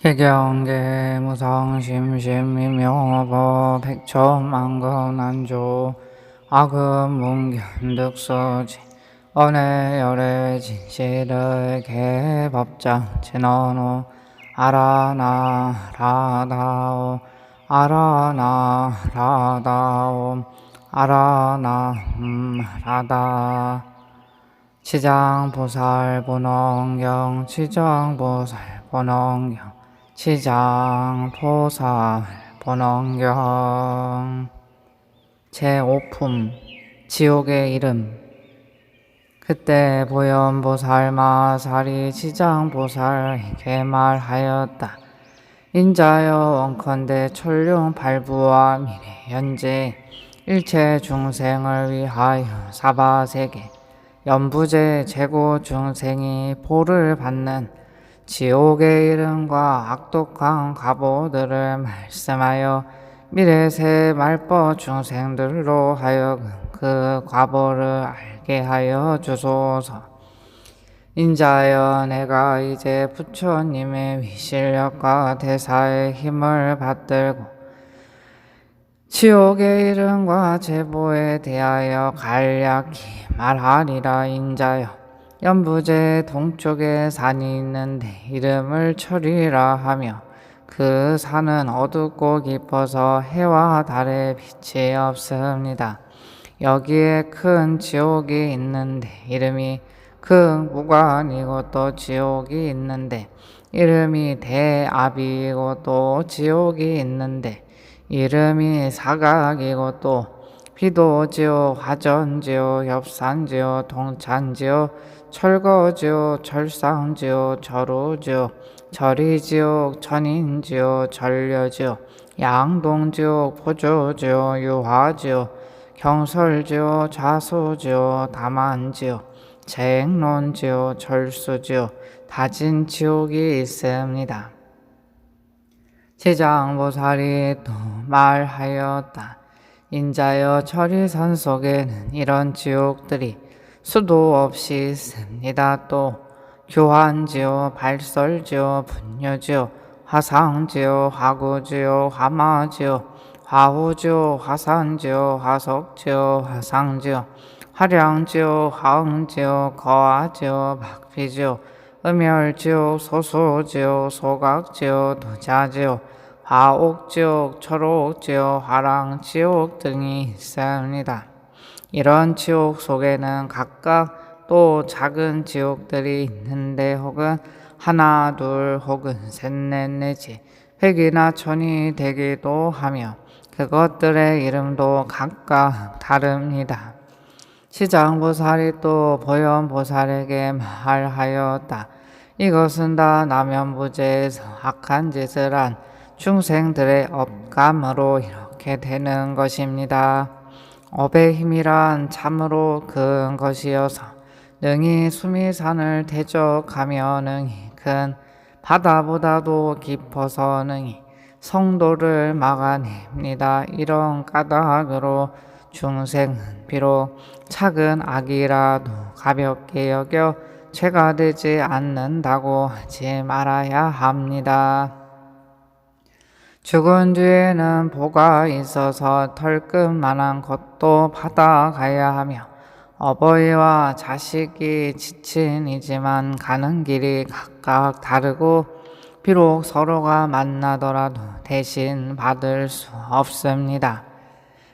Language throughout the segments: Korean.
해경계 무성심심미묘보 백천만건난조 악음문견득소지 언해열애 진실의 개법장 진언호 아라나라다오 아라나라다오 아라나라다 치장보살본원경 치장보살본원경 치장보살본원경 제5품 지옥의 이름. 그때 보현보살마살이 치장보살에게 말하였다. 인자여 원컨대 천룡 발부와 미래 현재 일체 중생을 위하여 사바세계 연부제 재고 중생이 보를 받는 지옥의 이름과 악독한 과보들을 말씀하여 미래세 말법 중생들로 하여금 그 과보를 알게 하여 주소서. 인자여 내가 이제 부처님의 위실력과 대사의 힘을 받들고 지옥의 이름과 제보에 대하여 간략히 말하리라. 인자여 연부제 동쪽에 산이 있는데 이름을 철이라 하며 그 산은 어둡고 깊어서 해와 달의 빛이 없습니다. 여기에 큰 지옥이 있는데 이름이 극무관이고 또 지옥이 있는데 이름이 대아비이고 또 지옥이 있는데 이름이 사각이고 또 비도지옥, 화전지옥, 협산지옥, 동찬지옥, 철거지옥, 철상지옥, 절우지옥, 절이지옥, 천인지옥, 전려지옥, 양동지옥, 포조지옥, 유화지옥, 경설지옥, 좌소지옥, 다만지옥, 재행론지옥, 절수지옥, 다진지옥이 있습니다. 지장보살이 또 말하였다. 인자여 철이산 속에는 이런 지옥들이 수도 없이 있습니다. 또 교환지옥, 발설지옥, 분유지옥, 화상지옥, 화구지옥, 화마지옥, 화후지옥, 화산지옥, 화석지옥, 화상지옥, 화량지옥, 화응지옥, 거화지옥, 박피지옥, 음열지옥, 소수지옥, 소각지옥, 도자지옥, 화옥지옥, 철옥지옥, 화랑지옥 등이 있습니다. 이런 지옥 속에는 각각 또 작은 지옥들이 있는데 혹은 하나, 둘, 혹은 셋넷 내지 백이나 천이 되기도 하며 그것들의 이름도 각각 다릅니다. 시장보살이 또 보현보살에게 말하였다. 이것은 다 남연부제에서 악한 짓을 한 중생들의 업감으로 이렇게 되는 것입니다. 업의 힘이란 참으로 큰 것이어서 능히 수미산을 대적하며 능히 큰 바다보다도 깊어서 능히 성도를 막아냅니다. 이런 까닭으로 중생은 비록 작은 악이라도 가볍게 여겨 죄가 되지 않는다고 하지 말아야 합니다. 죽은 뒤에는 복가 있어서 털끝만한 것도 받아가야 하며 어버이와 자식이 지친이지만 가는 길이 각각 다르고 비록 서로가 만나더라도 대신 받을 수 없습니다.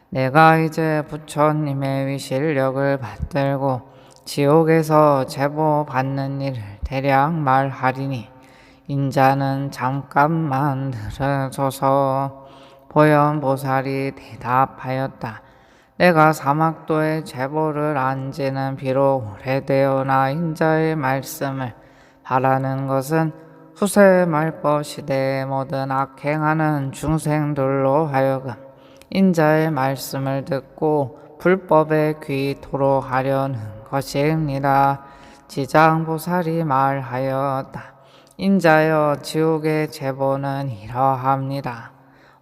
내가 이제 부처님의 위실력을 받들고 지옥에서 제보 받는 일을 대략 말하리니 인자는 잠깐만 들으소서. 보현보살이 대답하였다. 내가 사막도의 제보를 안 지는 비록 오래되어나 인자의 말씀을 바라는 것은 후세 말법 시대의 모든 악행하는 중생들로 하여금 인자의 말씀을 듣고 불법에 귀토록 하려는 것입니다. 지장보살이 말하였다. 인자여 지옥의 제보는 이러합니다.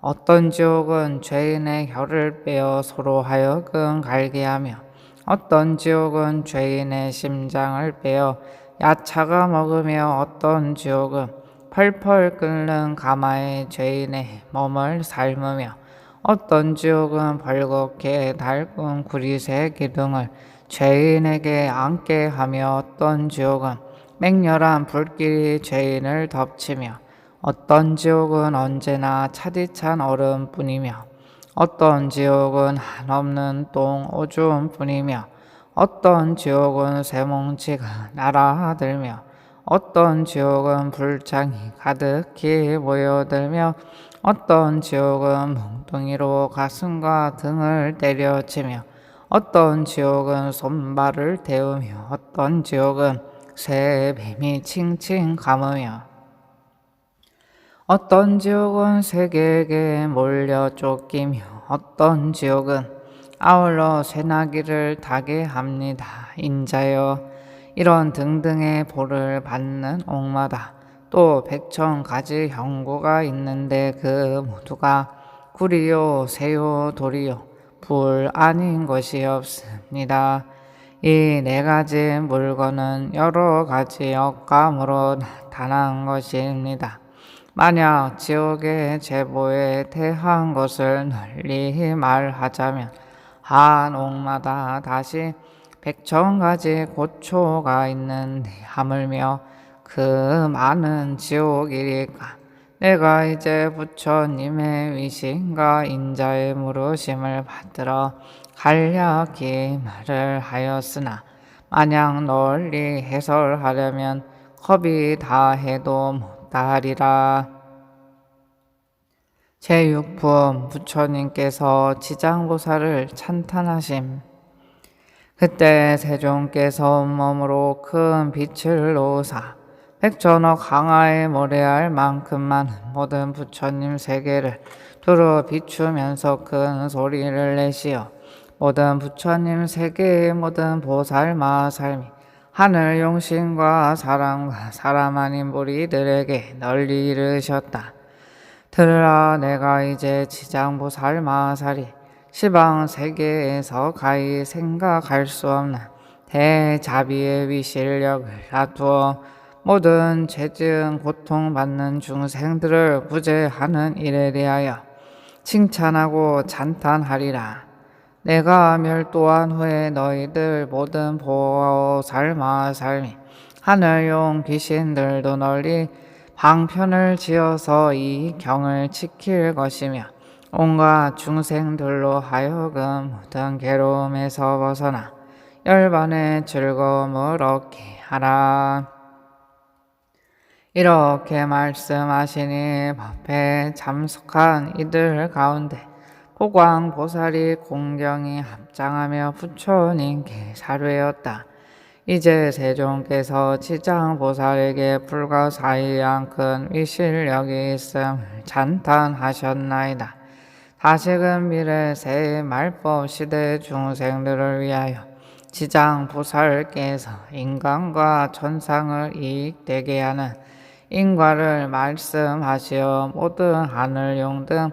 어떤 지옥은 죄인의 혀를 빼어 소로 하여금 갈게 하며 어떤 지옥은 죄인의 심장을 빼어 야차가 먹으며 어떤 지옥은 펄펄 끓는 가마에 죄인의 몸을 삶으며 어떤 지옥은 벌겋게 달군 구리새 기둥을 죄인에게 앉게 하며 어떤 지옥은 맹렬한 불길이 죄인을 덮치며 어떤 지옥은 언제나 차디찬 얼음뿐이며 어떤 지옥은 한없는 똥 오줌뿐이며 어떤 지옥은 쇠뭉치가 날아들며 어떤 지옥은 불장이 가득히 모여들며 어떤 지옥은 몽둥이로 가슴과 등을 때려치며 어떤 지옥은 손발을 태우며 어떤 지옥은 새 뱀이 칭칭 감으며 어떤 지옥은 세계에게 몰려 쫓기며 어떤 지옥은 아울러 새나기를 타게 합니다. 인자여 이런 등등의 보를 받는 옥마다 또 백천가지 형구가 있는데 그 모두가 구리요 새요 돌이요 불 아닌 것이 없습니다. 이 네 가지 물건은 여러 가지 역감으로 나타난 것입니다. 만약 지옥의 제보에 대한 것을 널리 말하자면 한 옥마다 다시 백천가지 고초가 있는데 하물며 그 많은 지옥이리까 내가 이제 부처님의 위신과 인자의 물으심을 받들어 간략히 말을 하였으나 만약 널리 해설하려면 겁이 다해도 못다하리라. 제6품 부처님께서 지장보살을 찬탄하심. 그때 세존께서 온몸으로 큰 빛을 놓으사 백천억 항아에 모래알 만큼 많은 모든 부처님 세계를 두루 비추면서 큰 소리를 내시어 모든 부처님 세계의 모든 보살 마살미 하늘 용신과 사람과 사람 아닌 무리들에게 널리 이르셨다. 들으라, 내가 이제 지장보살 마살이 시방 세계에서 가히 생각할 수 없는 대자비의 위실력을 놔두어 모든 죄지은 고통받는 중생들을 구제하는 일에 대하여 칭찬하고 찬탄하리라. 내가 멸도한 후에 너희들 모든 보살 마살미 하늘용 귀신들도 널리 방편을 지어서 이 경을 지킬 것이며 온갖 중생들로 하여금 모든 괴로움에서 벗어나 열반의 즐거움을 얻게 하라. 이렇게 말씀하시니 법회에 참석한 이들 가운데 보광보살이 공경히 합장하며 부처님께 사료했다. 이제 세존께서 지장보살에게 불가사의한 큰 위실력이 있음을 찬탄하셨나이다. 다시금 미래 새 말법 시대 중생들을 위하여 지장보살께서 인간과 천상을 이익되게 하는 인과를 말씀하시어 모든 하늘용 등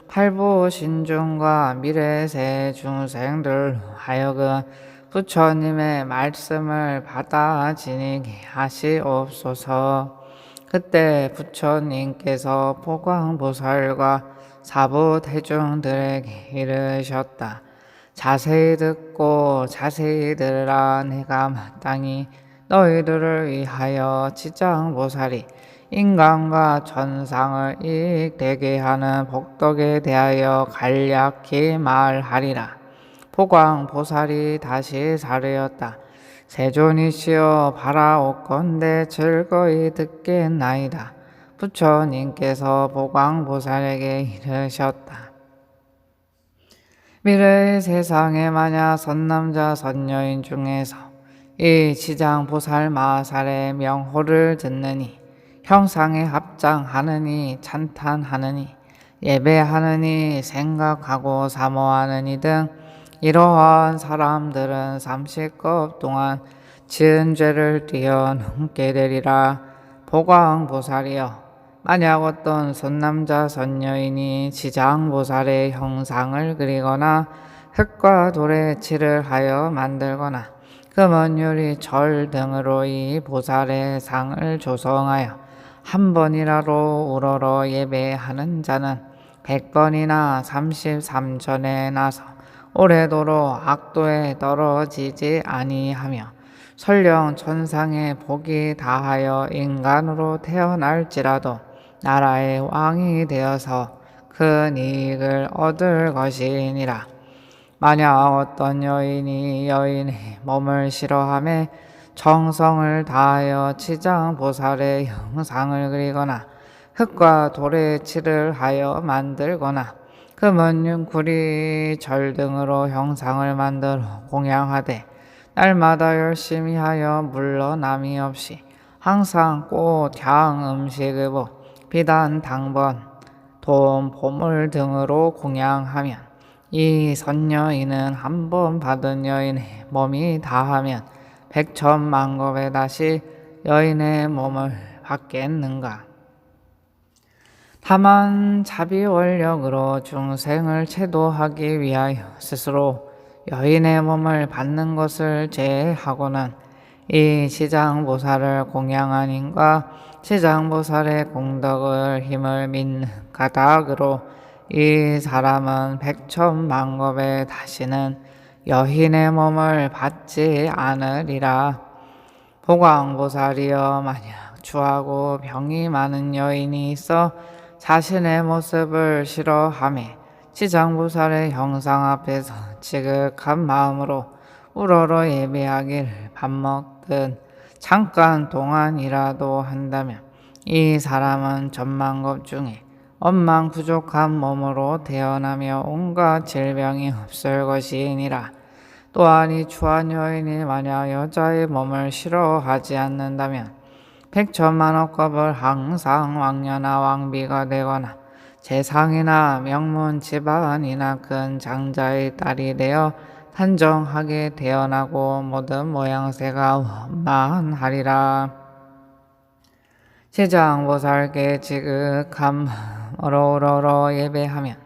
팔부신중과 미래세 중생들로 하여금 부처님의 말씀을 받아 지니게 하시옵소서. 그때 부처님께서 보광보살과 사부대중들에게 이르셨다. 자세히 듣고 자세히 들으라. 내가 마땅히 너희들을 위하여 지장보살이 인간과 천상을 이익되게 하는 복덕에 대하여 간략히 말하리라. 보광보살이 다시 사르였다. 세존이시여 바라옵건대 즐거이 듣겠나이다. 부처님께서 보광보살에게 이르셨다. 미래의 세상에 만약 선남자 선여인 중에서 이 지장보살 마살의 명호를 듣느니 형상에 합장하느니 찬탄하느니 예배하느니 생각하고 사모하느니 등 이러한 사람들은 30급 동안 지은 죄를 뛰어넘게 되리라. 보광보살이여 만약 어떤 선남자 선여인이 지장보살의 형상을 그리거나 흙과 돌에 칠을 하여 만들거나 금은 유리 철 등으로 이 보살의 상을 조성하여 한 번이라도 우러러 예배하는 자는 100번이나 33전에 나서 오래도록 악도에 떨어지지 아니하며 설령 천상의 복이 다하여 인간으로 태어날지라도 나라의 왕이 되어서 큰 이익을 얻을 것이니라. 만약 어떤 여인이 여인의 몸을 싫어하며 정성을 다하여 치장보살의 형상을 그리거나 흙과 돌에 칠을 하여 만들거나 금은 융구리 절 등으로 형상을 만들어 공양하되 날마다 열심히 하여 물러남이 없이 항상 꽃, 향, 음식의 비단, 당번, 돈, 보물 등으로 공양하면 이 선여인은 한 번 받은 여인의 몸이 다하면 백천만급에 다시 여인의 몸을 받겠는가. 다만 자비원력으로 중생을 채도하기 위하여 스스로 여인의 몸을 받는 것을 제하고는 이 지장보살을 공양한 인과 지장보살의 공덕을 힘을 믿는 가닥으로 이 사람은 백천만급에 다시는 여인의 몸을 받지 않으리라. 보광보살이여 만약 추하고 병이 많은 여인이 있어 자신의 모습을 싫어하며 지장보살의 형상 앞에서 지극한 마음으로 우러러 예배하기를 밥 먹든 잠깐 동안이라도 한다면 이 사람은 천만급 중에 엄만 부족한 몸으로 태어나며 온갖 질병이 없을 것이니라. 또한 이 추한 여인이 만약 여자의 몸을 싫어하지 않는다면 백천만억급을 항상 왕녀나 왕비가 되거나 재상이나 명문 집안이나 큰 장자의 딸이 되어 단정하게 태어나고 모든 모양새가 원만하리라. 지장보살께 지극한 마음으로 우러러 예배하면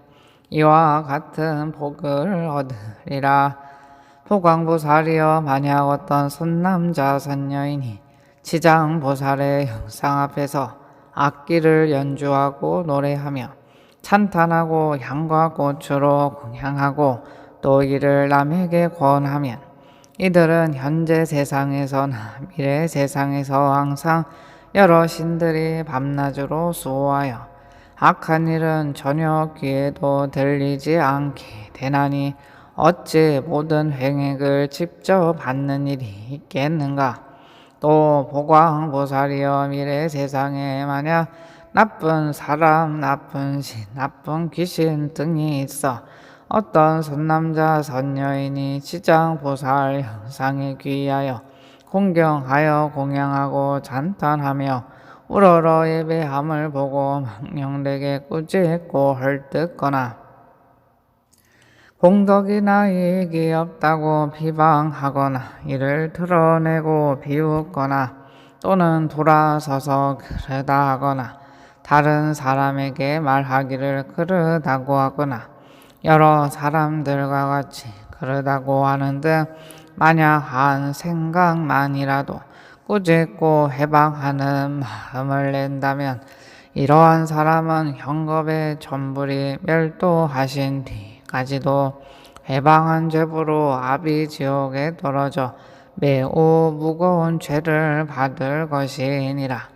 이와 같은 복을 얻으리라. 보광보살이여 만약 어떤 손남자 선녀인이 지장보살의 형상 앞에서 악기를 연주하고 노래하며 찬탄하고 향과 꽃으로 공양하고 또 이를 남에게 권하면 이들은 현재 세상에서나 미래 세상에서 항상 여러 신들이 밤낮으로 수호하여 악한 일은 전혀 귀에도 들리지 않게 되나니 어찌 모든 횡액을 직접 받는 일이 있겠는가. 또 보광보살이여 미래 세상에 만약 나쁜 사람, 나쁜 신, 나쁜 귀신 등이 있어 어떤 선남자 선여인이 지장보살 형상에 귀하여 공경하여 공양하고 찬탄하며 우러러 예배함을 보고 망령되게 꾸짖고 헐뜯거나 공덕이나 이익이 없다고 비방하거나 이를 드러내고 비웃거나 또는 돌아서서 그러다 하거나 다른 사람에게 말하기를 그러다고 하거나 여러 사람들과 같이 그러다고 하는 등 만약 한 생각만이라도 꾸짖고 해방하는 마음을 낸다면 이러한 사람은 현겁의 천불이 멸도하신 뒤까지도 해방한 죄부로 아비지옥에 떨어져 매우 무거운 죄를 받을 것이니라.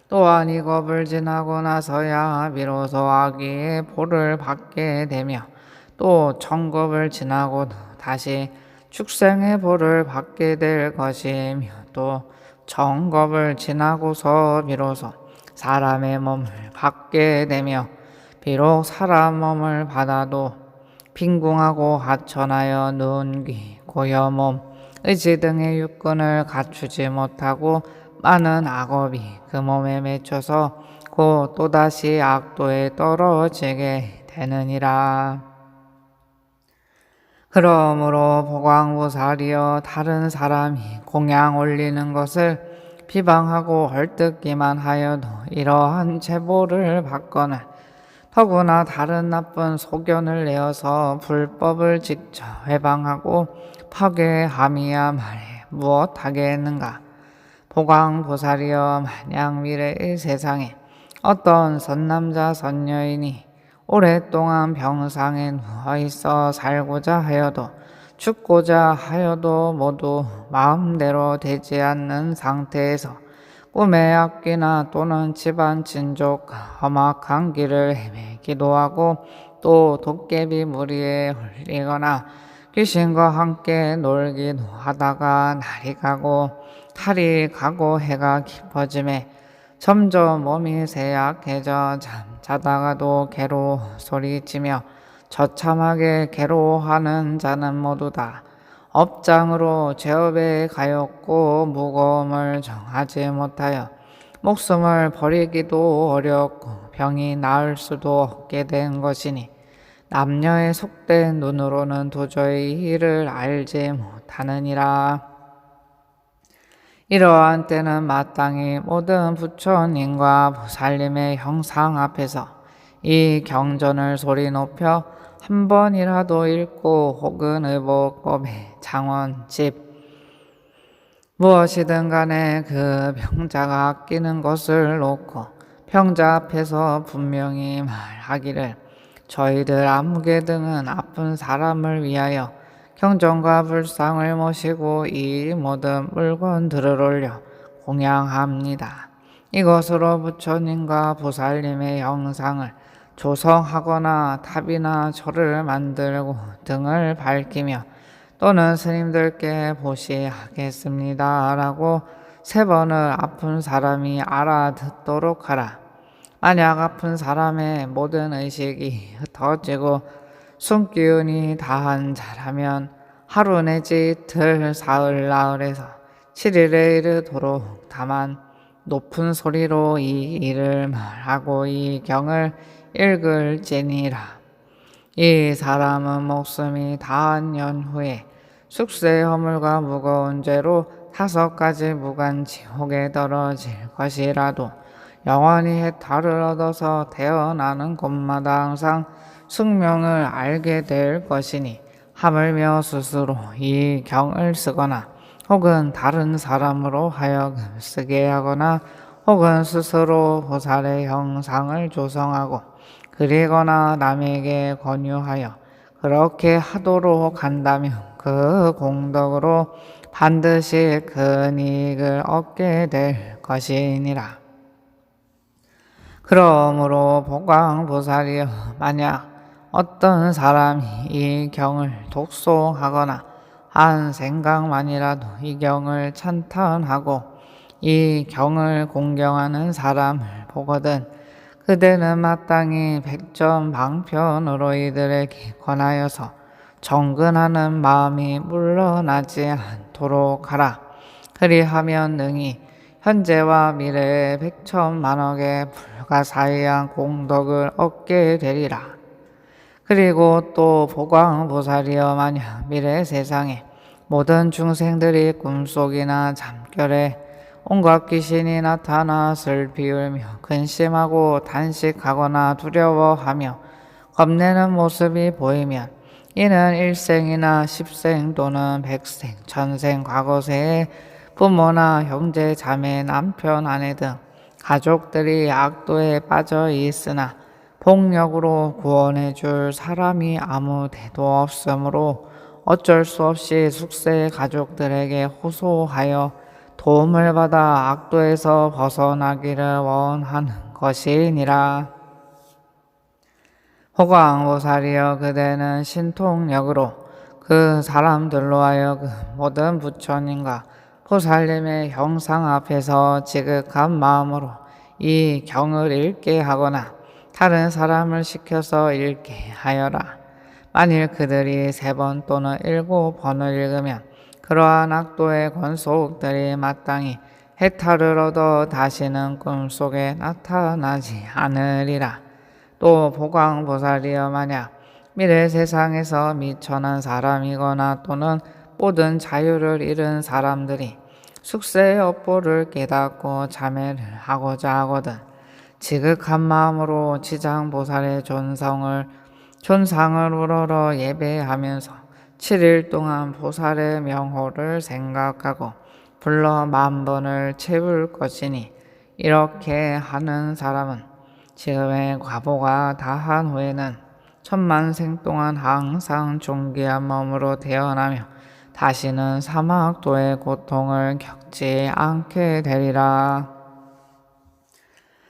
또한 이 겁을 지나고 나서야 비로소 아기의 보를 받게 되며 또 천겁을 지나고도 다시 축생의 보를 받게 될 것이며 또 천겁을 지나고서 비로소 사람의 몸을 받게 되며 비록 사람 몸을 받아도 빈궁하고 하천하여 눈, 귀, 고여 몸, 의지 등의 육근을 갖추지 못하고 많은 악업이 그 몸에 맺혀서 곧 또다시 악도에 떨어지게 되느니라. 그러므로 보광보살이여 다른 사람이 공양 올리는 것을 비방하고 헐뜯기만 하여도 이러한 제보를 받거나 더구나 다른 나쁜 소견을 내어서 불법을 직접 해방하고 파괴함이야 말해 무엇하겠는가. 보광보살이여 만약 미래의 세상에 어떤 선남자 선여인이 오랫동안 병상에 누워있어 살고자 하여도 죽고자 하여도 모두 마음대로 되지 않는 상태에서 꿈의 악귀나 또는 집안 친족과 험악한 길을 헤매기도 하고 또 도깨비 무리에 홀리거나 귀신과 함께 놀기도 하다가 날이 가고 달이 가고 해가 깊어짐에 점점 몸이 쇠약해져 잠자다가도 괴로워 소리치며 처참하게 괴로워하는 자는 모두 다 업장으로 죄업에 가였고 무거움을 정하지 못하여 목숨을 버리기도 어렵고 병이 나을 수도 없게 된 것이니 남녀의 속된 눈으로는 도저히 이를 알지 못하느니라. 이러한 때는 마땅히 모든 부처님과 보살님의 형상 앞에서 이 경전을 소리 높여 한 번이라도 읽고 혹은 의복법의 장원, 집 무엇이든 간에 그 병자가 아끼는 것을 놓고 병자 앞에서 분명히 말하기를 저희들 아무개 등은 아픈 사람을 위하여 경전과 불상을 모시고 이 모든 물건들을 올려 공양합니다. 이것으로 부처님과 보살님의 형상을 조성하거나 탑이나 절을 만들고 등을 밝히며 또는 스님들께 보시하겠습니다 라고 3번을 아픈 사람이 알아듣도록 하라. 만약 아픈 사람의 모든 의식이 흩어지고 숨기운이 다한 자라면 하루 내지 이틀, 사흘, 나흘에서 7일에 이르도록 다만 높은 소리로 이 일을 말하고 이 경을 읽을지니라. 이 사람은 목숨이 다한 연후에 숙세 허물과 무거운 죄로 5가지 무간 지옥에 떨어질 것이라도 영원히 해탈을 얻어서 태어나는 곳마다 항상 숙명을 알게 될 것이니 하물며 스스로 이 경을 쓰거나 혹은 다른 사람으로 하여금 쓰게 하거나 혹은 스스로 보살의 형상을 조성하고 그리거나 남에게 권유하여 그렇게 하도록 한다면 그 공덕으로 반드시 큰 이익을 얻게 될 것이니라. 그러므로 보광보살이여 만약 어떤 사람이 이 경을 독송하거나 한 생각만이라도 이 경을 찬탄하고 이 경을 공경하는 사람을 보거든 그대는 마땅히 백전방편으로 이들에게 권하여서 정근하는 마음이 물러나지 않도록 하라. 그리하면 능히 현재와 미래의 100천만억의 불가사의한 공덕을 얻게 되리라. 그리고 또 보광보살이여 만약 미래 세상에 모든 중생들이 꿈속이나 잠결에 온갖 귀신이 나타나 슬피 울며 근심하고 단식하거나 두려워하며 겁내는 모습이 보이면 이는 일생이나 10생 또는 100생, 1000생 과거세에 부모나 형제, 자매, 남편, 아내 등 가족들이 악도에 빠져 있으나 폭력으로 구원해 줄 사람이 아무 데도 없으므로 어쩔 수 없이 숙세 가족들에게 호소하여 도움을 받아 악도에서 벗어나기를 원하는 것이니라. 보광보살이여 그대는 신통력으로 그 사람들로 하여금 모든 부처님과 보살님의 형상 앞에서 지극한 마음으로 이 경을 읽게 하거나 다른 사람을 시켜서 읽게 하여라. 만일 그들이 3번 또는 7번을 읽으면 그러한 악도의 권속들이 마땅히 해탈을 얻어 다시는 꿈속에 나타나지 않으리라. 또 보광보살이여 만약 미래 세상에서 미천한 사람이거나 또는 모든 자유를 잃은 사람들이 숙세의 업보를 깨닫고 참회를 하고자 하거든 지극한 마음으로 지장보살의 존상을 우러러 예배하면서 7일 동안 보살의 명호를 생각하고 불러 10,000번을 채울 것이니 이렇게 하는 사람은 지금의 과보가 다한 후에는 천만생 동안 항상 존귀한 몸으로 태어나며 다시는 사막도의 고통을 겪지 않게 되리라.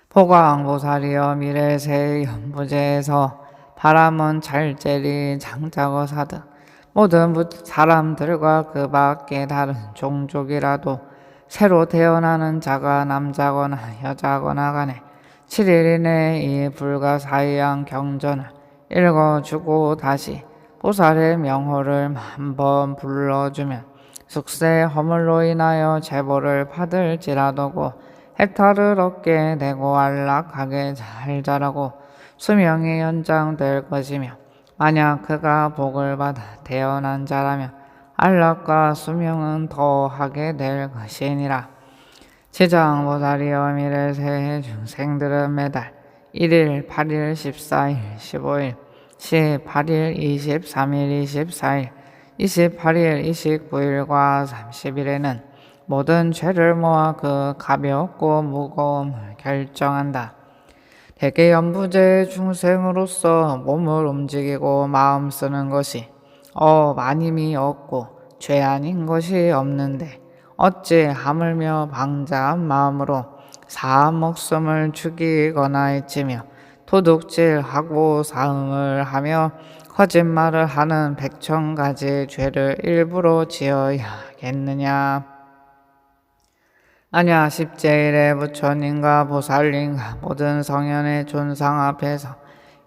포광보살이여 미래세 연부제에서 바람은 잘제리 장자거사등 모든 사람들과 그 밖에 다른 종족이라도 새로 태어나는 자가 남자거나 여자거나 간에 7일 이내에 이 불가사의한 경전을 읽어주고 다시 보살의 명호를 10,000번 불러주면 숙세 허물로 인하여 제보를 받을지라도고 헥타를 얻게 되고 안락하게 잘 자라고 수명이 연장될 것이며 만약 그가 복을 받아 태어난 자라면 안락과 수명은 더하게 될 것이니라. 지장보살이여 미래세 중생들은 매달 1일, 8일, 14일, 15일, 18일, 23일, 24일, 28일, 29일과 30일에는 모든 죄를 모아 그 가볍고 무거움을 결정한다. 대개 연부제 중생으로서 몸을 움직이고 마음 쓰는 것이 마님이 없고 죄 아닌 것이 없는데 어찌 하물며 방자한 마음으로 사한 목숨을 죽이거나 해치며 도둑질하고 사응을 하며 거짓말을 하는 100,000가지 죄를 일부러 지어야겠느냐. 아냐 십제일에 부처님과 보살님과 모든 성현의 존상 앞에서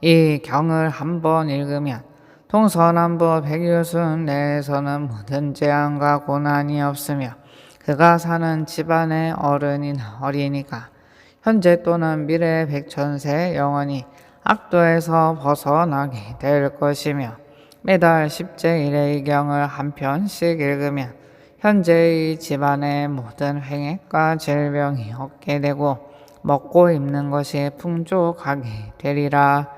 이 경을 한번 읽으면 동서남북 백유순 내에서는 모든 재앙과 고난이 없으며 그가 사는 집안의 어른이나 어린이가 현재 또는 미래 100,000세 영원히 악도에서 벗어나게 될 것이며 매달 십제일의 이 경을 한 편씩 읽으면 현재의 집안의 모든 횡액과 질병이 없게 되고 먹고 입는 것이 풍족하게 되리라.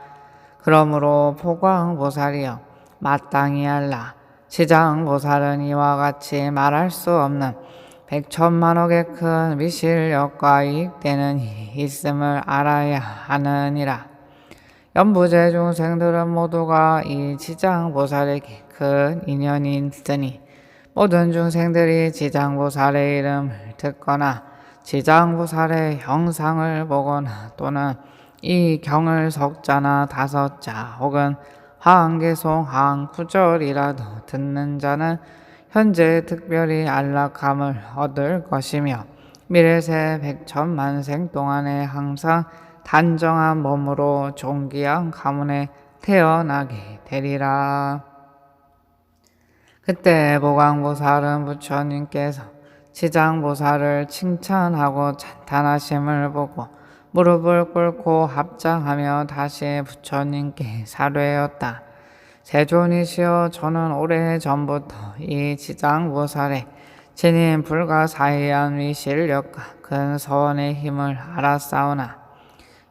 그러므로 포광보살이여 마땅히 알라. 지장보살은 이와 같이 말할 수 없는 100,000,000억의 큰 미실력과 이익되는 일이 있음을 알아야 하느니라. 연부제 중생들은 모두가 이 지장보살에게 큰 인연이 있으니 모든 중생들이 지장보살의 이름을 듣거나 지장보살의 형상을 보거나 또는 이 경을 석자나 5자 혹은 한 개송 한 구절이라도 듣는 자는 현재 특별히 안락함을 얻을 것이며 미래세 100,000,000생 동안에 항상 단정한 몸으로 존귀한 가문에 태어나게 되리라. 그때 보광보살은 부처님께서 지장보살을 칭찬하고 찬탄하심을 보고 무릎을 꿇고 합장하며 다시 부처님께 사례였다. 세존이시여 저는 오래전부터 이 지장보살의 지닌 불가사의한 위실력과 큰 서원의 힘을 알았사오나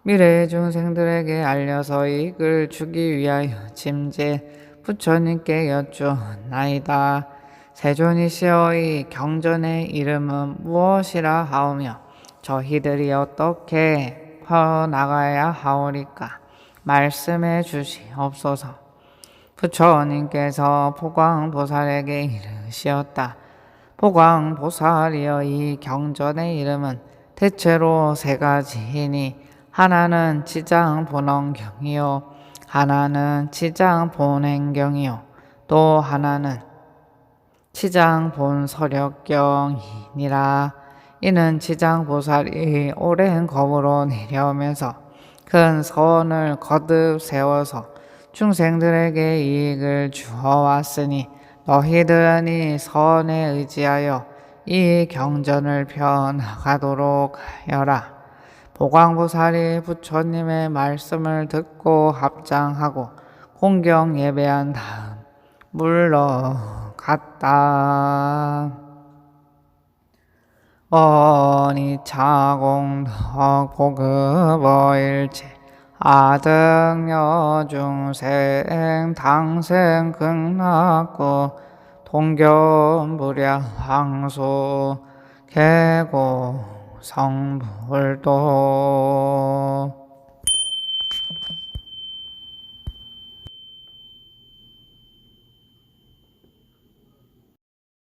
미래의 중생들에게 알려서 이익을 주기 위하여 짐제 부처님께 여쭈나이다. 세존이시여 이 경전의 이름은 무엇이라 하오며 저희들이 어떻게 퍼나가야 하오리까 말씀해 주시옵소서. 부처님께서 포광보살에게 이르시었다. 포광보살이여 이 경전의 이름은 대체로 3가지이니 하나는 지장본원경이요 하나는 지장본행경이요 또 하나는 지장본서력경이니라. 이는 지장보살이 오랜 검으로 내려오면서 큰 서원을 거듭 세워서 중생들에게 이익을 주어왔으니 너희들은 이 서원에 의지하여 이 경전을 펴나가도록 하여라. 보광보살이 부처님의 말씀을 듣고 합장하고 공경 예배한 다음 물러갔다. 어니차공덕 보급어일체 아등여중생 당생 극락구 동견부량 황소 개고 성불도